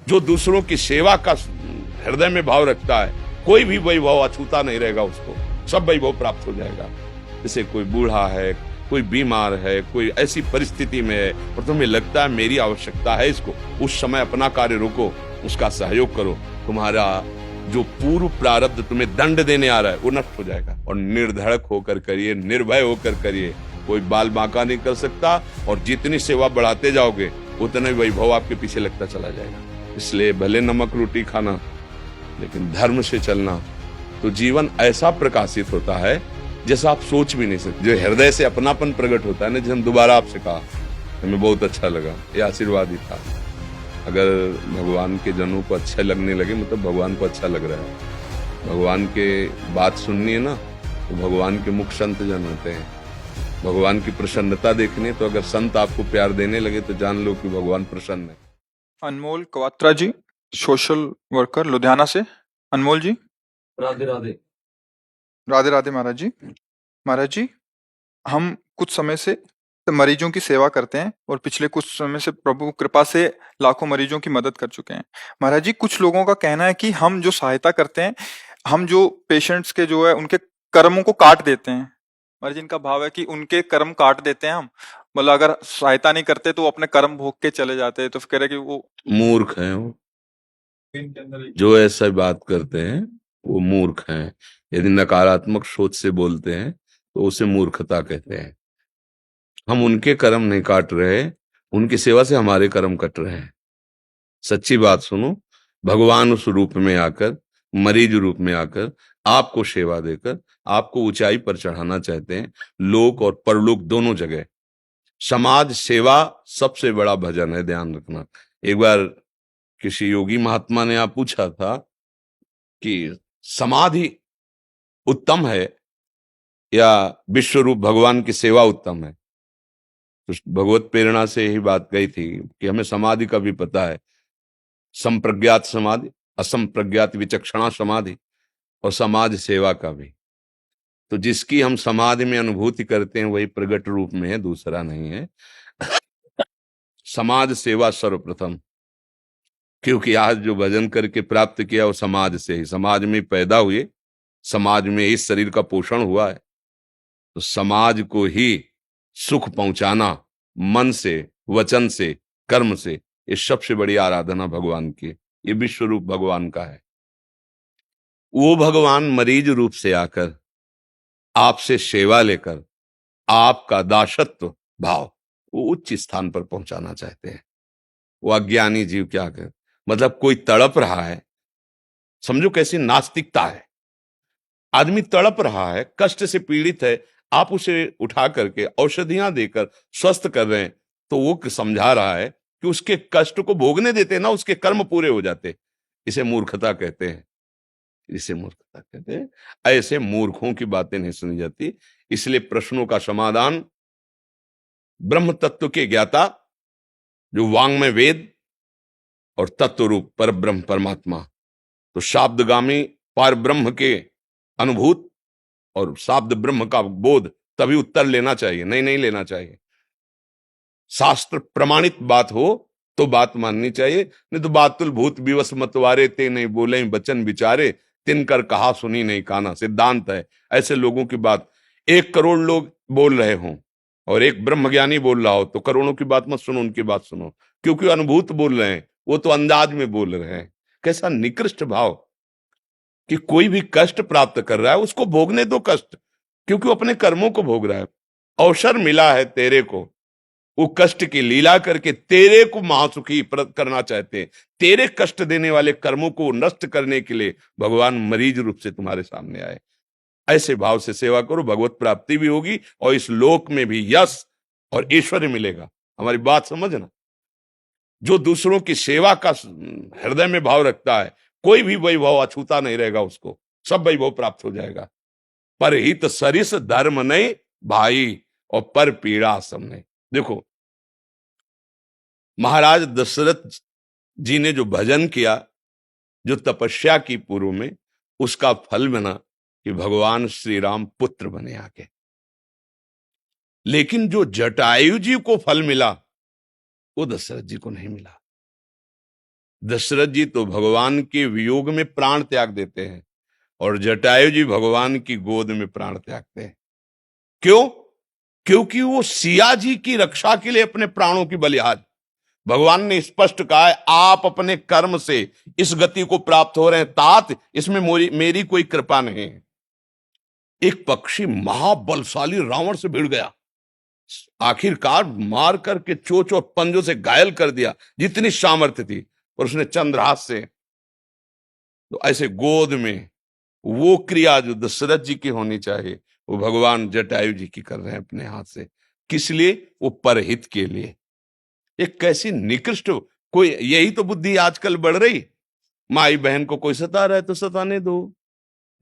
जो दूसरों की सेवा का हृदय में भाव रखता है, कोई भी वैभव अछूता नहीं रहेगा, उसको सब वैभव प्राप्त हो जाएगा। जैसे कोई बूढ़ा है, कोई बीमार है, कोई ऐसी परिस्थिति में है और तुम्हें लगता है मेरी आवश्यकता है इसको, उस समय अपना कार्य रोको, उसका सहयोग करो। तुम्हारा जो पूर्व प्रारब्ध तुम्हें दंड देने आ रहा है वो नष्ट हो जाएगा। और निर्धड़क होकर करिए, निर्भय होकर करिए, कोई बाल बांका नहीं कर सकता। और जितनी सेवा बढ़ाते जाओगे उतना ही वैभव आपके पीछे लगता चला जाएगा। इसलिए भले नमक रोटी खाना, लेकिन धर्म से चलना, तो जीवन ऐसा प्रकाशित होता है जैसा आप सोच भी नहीं सकते। जो हृदय से अपनापन प्रकट होता है ना, जैसे हम दोबारा आपसे कहा, हमें बहुत अच्छा लगा, ये आशीर्वाद ही था। अगर भगवान के जनों को अच्छा लगने लगे मतलब भगवान को अच्छा लग रहा है। भगवान के बात सुननी है ना, तो भगवान के मुख संत जन होते हैं। भगवान की प्रसन्नता देखनी है, तो अगर संत आपको प्यार देने लगे तो जान लो कि भगवान प्रसन्न है। अनमोल कवात्रा जी, सोशल वर्कर लुधियाना से। अनमोल जी। राधे राधे। राधे राधे महाराज जी। महाराज जी, हम कुछ समय से मरीजों की सेवा करते हैं और पिछले कुछ समय से प्रभु कृपा से लाखों मरीजों की मदद कर चुके हैं। महाराज जी, कुछ लोगों का कहना है कि हम जो सहायता करते हैं, हम जो पेशेंट्स के जो है उनके कर्मों को काट देते हैं। महाराज जी, इनका भाव है कि उनके कर्म काट देते हैं हम, मतलब अगर सहायता नहीं करते तो वो अपने कर्म भोग के चले जाते हैं। तो कह रहे कि वो मूर्ख हैं वो, जो ऐसा बात करते हैं वो मूर्ख हैं। यदि नकारात्मक सोच से बोलते हैं तो उसे मूर्खता कहते हैं। हम उनके कर्म नहीं काट रहे, उनकी सेवा से हमारे कर्म कट रहे हैं। सच्ची बात सुनो, भगवान उस रूप में आकर, मरीज रूप में आकर आपको सेवा देकर आपको ऊंचाई पर चढ़ाना चाहते हैं, लोक और परलोक दोनों जगह। समाज सेवा सबसे बड़ा भजन है, ध्यान रखना। एक बार किसी योगी महात्मा ने आप पूछा था कि समाधि उत्तम है या विश्व रूप भगवान की सेवा उत्तम है। तो भगवत प्रेरणा से यही बात कही थी कि हमें समाधि का भी पता है, संप्रज्ञात समाधि, असंप्रज्ञात विचक्षणा समाधि और समाज सेवा का भी। तो जिसकी हम समाधि में अनुभूति करते हैं वही प्रगट रूप में है, दूसरा नहीं है। समाज सेवा सर्वप्रथम, क्योंकि आज जो भजन करके प्राप्त किया वो समाज से ही, समाज में पैदा हुए, समाज में इस शरीर का पोषण हुआ है। तो समाज को ही सुख पहुंचाना मन से, वचन से, कर्म से, ये सबसे बड़ी आराधना भगवान की। ये विश्व रूप भगवान का है। वो भगवान मरीज रूप से आकर आपसे सेवा लेकर आपका दासत्व भाव वो उच्च स्थान पर पहुंचाना चाहते हैं। वो अज्ञानी जीव क्या कर, मतलब कोई तड़प रहा है, समझो कैसी नास्तिकता है। आदमी तड़प रहा है, कष्ट से पीड़ित है, आप उसे उठा करके औषधियां देकर स्वस्थ कर रहे हैं, तो वो समझा रहा है कि उसके कष्ट को भोगने देते ना, उसके कर्म पूरे हो जाते। इसे मूर्खता कहते हैं, इसे मूर्खता कहते हैं। ऐसे मूर्खों की बातें नहीं सुनी जाती। इसलिए प्रश्नों का समाधान ब्रह्म तत्व के ज्ञाता, जो वांग में वेद और तत्व रूप पर ब्रह्म परमात्मा, तो शाब्दगामी पर ब्रह्म के अनुभूत और शाब्द ब्रह्म का बोध, तभी उत्तर लेना चाहिए, नहीं लेना चाहिए। शास्त्र प्रमाणित बात हो तो बात माननी चाहिए, नहीं तो बातुल भूत विवश मतवारे, ते नहीं बोले बचन विचारे, तिनकर कहा सुनी नहीं काना। सिद्धांत है। ऐसे लोगों की बात 1 करोड़ लोग बोल रहे हों और एक ब्रह्मज्ञानी बोल रहा हो तो करोड़ों की बात मत सुनो, उनकी बात सुनो, क्योंकि अनुभूत बोल रहे हैं, वो तो अंदाज में बोल रहे हैं। कैसा निकृष्ट भाव कि कोई भी कष्ट प्राप्त कर रहा है उसको भोगने दो कष्ट, क्योंकि वो अपने कर्मों को भोग रहा है। अवसर मिला है तेरे को, वो कष्ट की लीला करके तेरे को महासुखी करना चाहते हैं। तेरे कष्ट देने वाले कर्मों को नष्ट करने के लिए भगवान मरीज रूप से तुम्हारे सामने आए। ऐसे भाव से सेवा करो, भगवत प्राप्ति भी होगी और इस लोक में भी यश और ऐश्वर्य मिलेगा। हमारी बात समझना। जो दूसरों की सेवा का हृदय में भाव रखता है, कोई भी वैभव अछूता नहीं रहेगा, उसको सब वैभव प्राप्त हो जाएगा। पर हित सरिस धर्म नहीं भाई, और पर पीड़ा सम नहीं। देखो, महाराज दशरथ जी ने जो भजन किया, जो तपस्या की पूर्व में, उसका फल बना कि भगवान श्री राम पुत्र बने आके। लेकिन जो जटायु जी को फल मिला वो दशरथ जी को नहीं मिला। दशरथ जी तो भगवान के वियोग में प्राण त्याग देते हैं और जटायु जी भगवान की गोद में प्राण त्यागते हैं। क्यों? क्योंकि वो सिया जी की रक्षा के लिए अपने प्राणों की बलिहार। भगवान ने स्पष्ट कहा है, आप अपने कर्म से इस गति को प्राप्त हो रहे हैं तात, इसमें मेरी कोई कृपा नहीं है। एक पक्षी महाबलशाली रावण से भिड़ गया, आखिरकार मार करके चोंच और पंजों से घायल कर दिया जितनी सामर्थ्य थी, और उसने चंद्रहास से, तो ऐसे गोद में वो क्रिया जो दशरथ जी की होनी चाहिए वो भगवान जटायु जी की कर रहे हैं अपने हाथ से। किस लिए? वो परहित के लिए। एक कैसी निकृष्ट, कोई यही तो बुद्धि आजकल बढ़ रही। माई बहन को कोई सता रहा है तो सताने दो,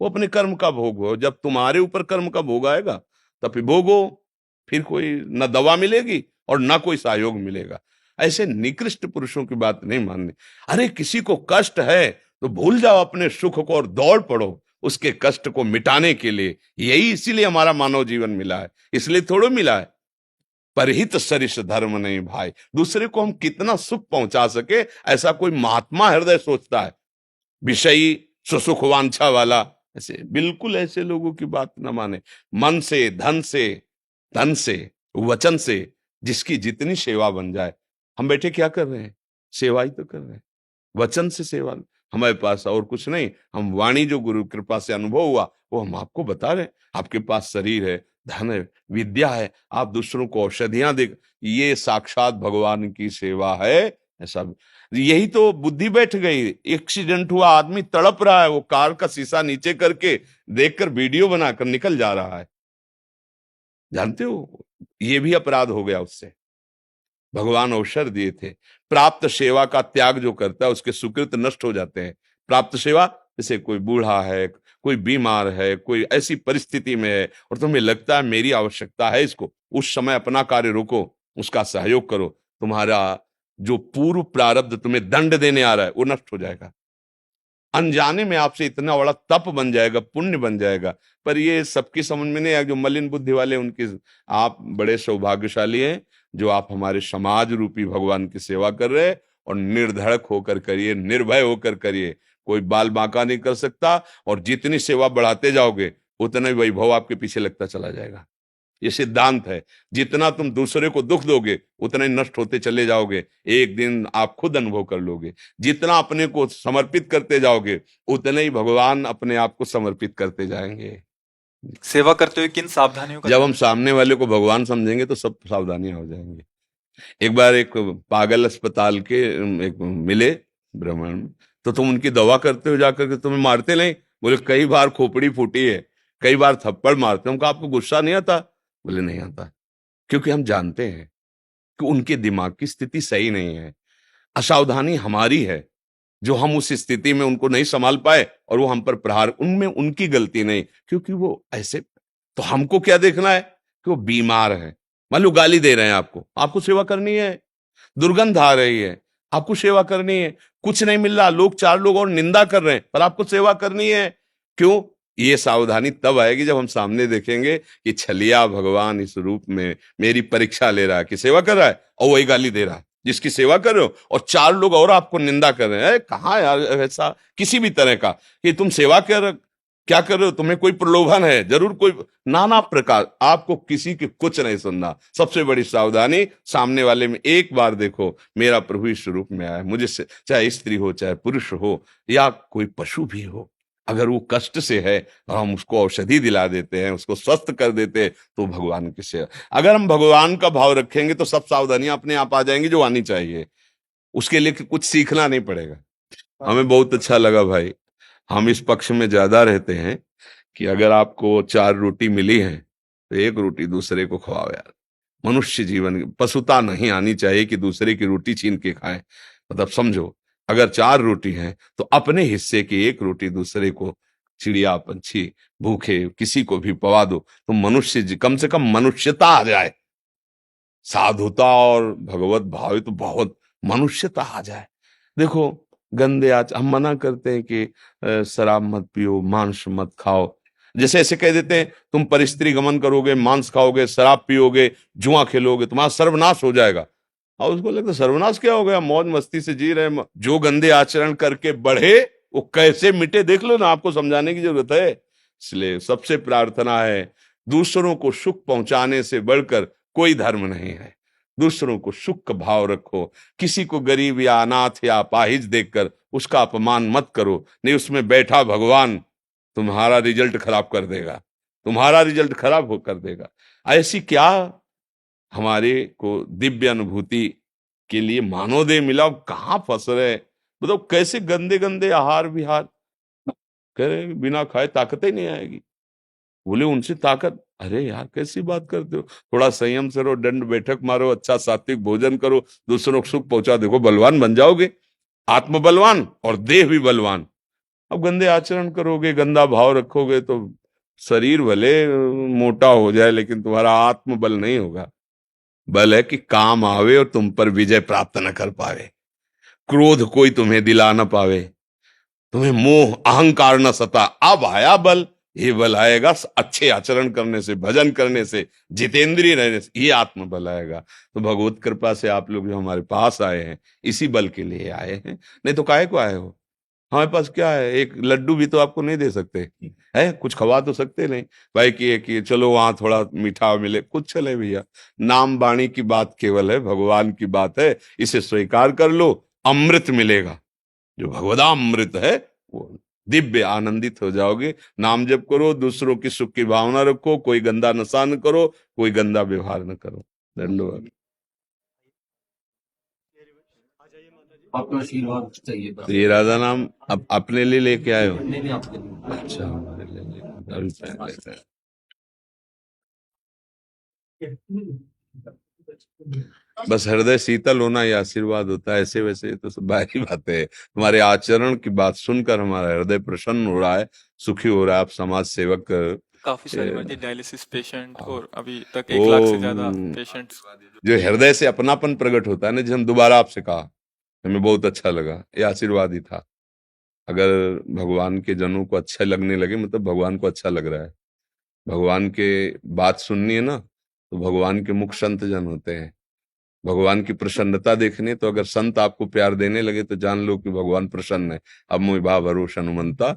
वो अपने कर्म का भोग हो। जब तुम्हारे ऊपर कर्म का भोग आएगा तब फिर भोगो, फिर कोई न दवा मिलेगी और ना कोई सहयोग मिलेगा। ऐसे निकृष्ट पुरुषों की बात नहीं माननी। अरे किसी को कष्ट है तो भूल जाओ अपने सुख को और दौड़ पड़ो उसके कष्ट को मिटाने के लिए। यही इसीलिए हमारा मानव जीवन मिला है, इसलिए थोड़ो मिला है। परहित सरिस धर्म नहीं भाई, दूसरे को हम कितना सुख पहुंचा सके ऐसा कोई महात्मा हृदय सोचता है। विषयी सुसुख वांछा वाला, ऐसे बिल्कुल ऐसे लोगों की बात न माने। मन से, धन से, तन से, वचन से जिसकी जितनी सेवा बन जाए। हम बैठे क्या कर रहे हैं? सेवा ही तो कर रहे हैं। वचन से सेवा, हमारे पास और कुछ नहीं। हम वाणी जो गुरु कृपा से अनुभव हुआ वो हम आपको बता रहे हैं। आपके पास शरीर है, धन है, विद्या है, आप दूसरों को औषधियां दे, ये साक्षात भगवान की सेवा है। ऐसा यही तो बुद्धि बैठ गई। एक्सीडेंट हुआ, आदमी तड़प रहा है, वो कार का शीशा नीचे करके देखकर वीडियो बनाकर निकल जा रहा है। जानते हो ये भी अपराध हो गया उससे। भगवान अवसर दिए थे। प्राप्त सेवा का त्याग जो करता है उसके सुकृत नष्ट हो जाते हैं। प्राप्त सेवा, जैसे कोई बूढ़ा है, कोई बीमार है, कोई ऐसी परिस्थिति में है और तुम्हें लगता है मेरी आवश्यकता है इसको, उस समय अपना कार्य रोको, उसका सहयोग करो। तुम्हारा जो पूर्व प्रारब्ध तुम्हें दंड देने आ रहा है वो नष्ट हो जाएगा। अनजाने में आपसे इतना बड़ा तप बन जाएगा, पुण्य बन जाएगा। पर ये सबकी समझ में नहीं आया, जो मलिन बुद्धि वाले उनकी। आप बड़े सौभाग्यशाली हैं जो आप हमारे समाज रूपी भगवान की सेवा कर रहे हैं, और निर्धड़क होकर करिए, निर्भय होकर करिए। कोई बाल बांका नहीं कर सकता, और जितनी सेवा बढ़ाते जाओगे उतना ही वैभव आपके पीछे लगता चला जाएगा। ये सिद्धांत है। जितना तुम दूसरे को दुख दोगे उतना ही नष्ट होते चले जाओगे, एक दिन आप खुद अनुभव कर लोगे। जितना अपने को समर्पित करते जाओगे उतने ही भगवान अपने आप को समर्पित करते जाएंगे। सेवा करते हुए किन सावधानियों का जब हम सामने वाले को भगवान समझेंगे तो सब सावधानियां हो जाएंगी। एक बार एक पागल अस्पताल के एक मिले ब्राह्मण, तो तुम उनकी दवा करते हो जाकर के, तुम्हें मारते नहीं? बोले कई बार खोपड़ी फूटी है, कई बार थप्पड़ मारते हैं। आपको गुस्सा नहीं आता? बोले नहीं आता। क्योंकि हम जानते हैं कि उनके दिमाग की स्थिति सही नहीं है। असावधानी हमारी है जो हम उस स्थिति में उनको नहीं संभाल पाए और वो हम पर प्रहार, उनमें उनकी गलती नहीं, क्योंकि वो ऐसे। तो हमको क्या देखना है कि वो बीमार है, मान लो गाली दे रहे हैं आपको, आपको सेवा करनी है। दुर्गंध आ रही है, आपको सेवा करनी है। कुछ नहीं मिल रहा, लोग, चार लोग और निंदा कर रहे हैं, पर आपको सेवा करनी है। क्यों? ये सावधानी तब आएगी जब हम सामने देखेंगे कि छलिया भगवान इस रूप में मेरी परीक्षा ले रहा है कि सेवा कर रहा है, और वही गाली दे रहा है जिसकी सेवा कर रहे हो, और चार लोग और आपको निंदा कर रहे हैं। कहाँ यार ऐसा किसी भी तरह का कि तुम सेवा कर क्या कर रहे हो, तुम्हें कोई प्रलोभन है, जरूर कोई नाना प्रकार। आपको किसी की कुछ नहीं सुनना। सबसे बड़ी सावधानी, सामने वाले में एक बार देखो मेरा प्रभु इस रूप में आया है, मुझे चाहे स्त्री हो, चाहे पुरुष हो, या कोई पशु भी हो, अगर वो कष्ट से है और हम उसको औषधि दिला देते हैं, उसको स्वस्थ कर देते हैं, तो भगवान की सेवा। अगर हम भगवान का भाव रखेंगे तो सब सावधानियां अपने आप आ जाएंगी जो आनी चाहिए। उसके लिए कुछ सीखना नहीं पड़ेगा। हमें बहुत अच्छा लगा भाई। हम इस पक्ष में ज्यादा रहते हैं कि अगर आपको 4 रोटी मिली है तो 1 रोटी दूसरे को खवाओ यार। मनुष्य जीवन, पशुता नहीं आनी चाहिए कि दूसरे की रोटी छीन के खाएं। मतलब समझो, अगर 4 रोटी है तो अपने हिस्से की 1 रोटी दूसरे को, चिड़िया, पंछी, भूखे किसी को भी पवा दो, तो मनुष्य, कम से कम मनुष्यता आ जाए। साधुता और भगवत भाव तो बहुत, मनुष्यता आ जाए। देखो गंदे हम मना करते हैं कि शराब मत पियो, मांस मत खाओ। जैसे ऐसे कह देते हैं तुम परिस्त्री गमन करोगे, मांस खाओगे, शराब पियोगे, जुआ खेलोगे, तुम्हारा सर्वनाश हो जाएगा। और उसको लगता सर्वनाश क्या हो गया, मौज मस्ती से जी रहे जो गंदे आचरण करके बढ़े वो कैसे मिटे देख लो ना, आपको समझाने की जरूरत है। इसलिए सबसे प्रार्थना है, दूसरों को सुख पहुंचाने से बढ़कर कोई धर्म नहीं है। दूसरों को सुख का भाव रखो, किसी को गरीब या अनाथ या अपाहिज देखकर उसका अपमान मत करो, नहीं उसमें बैठा भगवान तुम्हारा रिजल्ट खराब कर देगा, तुम्हारा रिजल्ट खराब हो कर देगा। ऐसी क्या हमारे को दिव्य अनुभूति के लिए मानवदेह मिला, कहाँ फंस रहे, मतलब कैसे गंदे गंदे आहार विहार, कह रहे बिना खाए ताकत ही नहीं आएगी। बोले उनसे ताकत, अरे यार कैसी बात करते हो, थोड़ा संयम से रहो, दंड बैठक मारो, अच्छा सात्विक भोजन करो, दूसरों को सुख पहुंचा, देखो बलवान बन जाओगे, आत्म बलवान और देह भी बलवान। अब गंदे आचरण करोगे, गंदा भाव रखोगे तो शरीर भले मोटा हो जाए लेकिन तुम्हारा आत्म बल नहीं होगा। बल है कि काम आवे और तुम पर विजय प्राप्त न कर पावे, क्रोध कोई तुम्हें दिला न पावे, तुम्हें मोह अहंकार न सता। अब आया बल, ये बल आएगा अच्छे आचरण करने से, भजन करने से, जितेंद्रिय रहने से, ये आत्म बल आएगा। तो भगवत कृपा से आप लोग जो हमारे पास आए हैं इसी बल के लिए आए हैं, नहीं तो काहे को आए हो। हमारे पास क्या है, एक लड्डू भी तो आपको नहीं दे सकते है, कुछ खवा तो सकते नहीं भाई कि चलो वहां थोड़ा मीठा मिले, कुछ चले भैया। नाम वाणी की बात केवल है, भगवान की बात है, इसे स्वीकार कर लो, अमृत मिलेगा, जो भगवदामृत है वो दिव्य आनंदित हो जाओगे। नाम जप करो, दूसरों की सुख की भावना रखो, कोई गंदा नशा न करो, कोई गंदा व्यवहार न करो। धन्यवाद। आपका आशीर्वाद चाहिए तो ये राधा नाम अपने लिए लेके आए हो? नहीं आपके लिए। अच्छा, हमारे लिए अभी पहन लेते हैं। बस हृदय शीतल होना ये आशीर्वाद होता है, ऐसे वैसे तो सब बाहरी बातें है। तुम्हारे आचरण की बात सुनकर हमारा हृदय प्रसन्न हो रहा है, सुखी हो रहा है। आप समाज सेवक काफी सारे मर्जी डायलिसिस पेशेंट और अभी तक वो 1 लाख से ज्यादा पेशेंट्स। जो हृदय से अपनापन प्रकट होता है ना, जैसे हम दोबारा आपसे कहा, हमें बहुत अच्छा लगा, ये आशीर्वाद ही था। अगर भगवान के जनों को अच्छा लगने लगे मतलब भगवान को अच्छा लग रहा है। भगवान के बात सुननी है ना तो भगवान के मुख संत जन होते हैं। भगवान की प्रसन्नता देखनी है तो अगर संत आपको प्यार देने लगे तो जान लो कि भगवान प्रसन्न है। अब मोहि भा भरोस हनुमंता,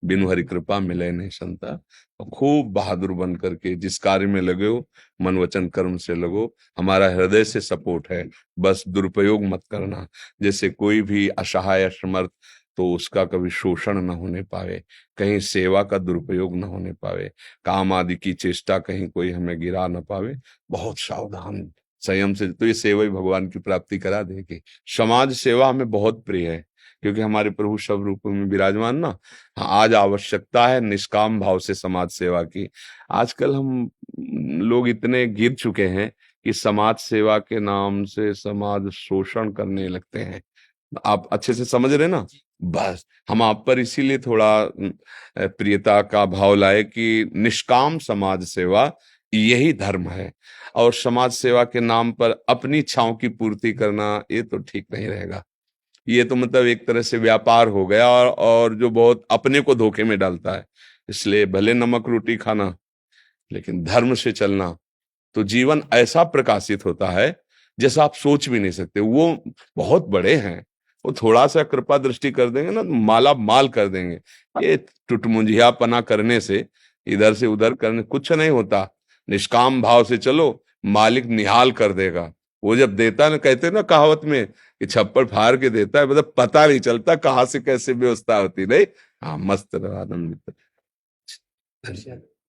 बिनु हरि कृपा मिले नहीं संता। और खूब बहादुर बन करके जिस कार्य में लगे हो, मन वचन कर्म से लगो। हमारा हृदय से सपोर्ट है, बस दुरुपयोग मत करना। जैसे कोई भी असहाय असमर्थ तो उसका कभी शोषण न होने पावे, कहीं सेवा का दुरुपयोग न होने पावे, काम आदि की चेष्टा कहीं कोई हमें गिरा न पावे। बहुत सावधान संयम से, तो ये सेवा ही भगवान की प्राप्ति करा देगी। समाज सेवा हमें बहुत प्रिय है क्योंकि हमारे प्रभु सब रूपों में विराजमान ना। हाँ, आज आवश्यकता है निष्काम भाव से समाज सेवा की। आजकल हम लोग इतने गिर चुके हैं कि समाज सेवा के नाम से समाज शोषण करने लगते हैं। आप अच्छे से समझ रहे ना। बस हम आप पर इसीलिए थोड़ा प्रियता का भाव लाए कि निष्काम समाज सेवा यही धर्म है। और समाज सेवा के नाम पर अपनी इच्छाओं की पूर्ति करना ये तो ठीक नहीं रहेगा। ये तो मतलब एक तरह से व्यापार हो गया और जो बहुत अपने को धोखे में डालता है। इसलिए भले नमक रोटी खाना लेकिन धर्म से चलना तो जीवन ऐसा प्रकाशित होता है जैसा आप सोच भी नहीं सकते। वो बहुत बड़े हैं, वो थोड़ा सा कृपा दृष्टि कर देंगे ना, माला माल कर देंगे। ये टुटमुंजियापना करने से, इधर से उधर करने कुछ नहीं होता। निष्काम भाव से चलो, मालिक निहाल कर देगा। वो जब देता ना, कहते ना कहावत में कि छप्पड़ फाड़ के देता है, मतलब पता नहीं चलता कहाँ से कैसे व्यवस्था होती। नहीं, हाँ, मस्त रहो, आनंदित।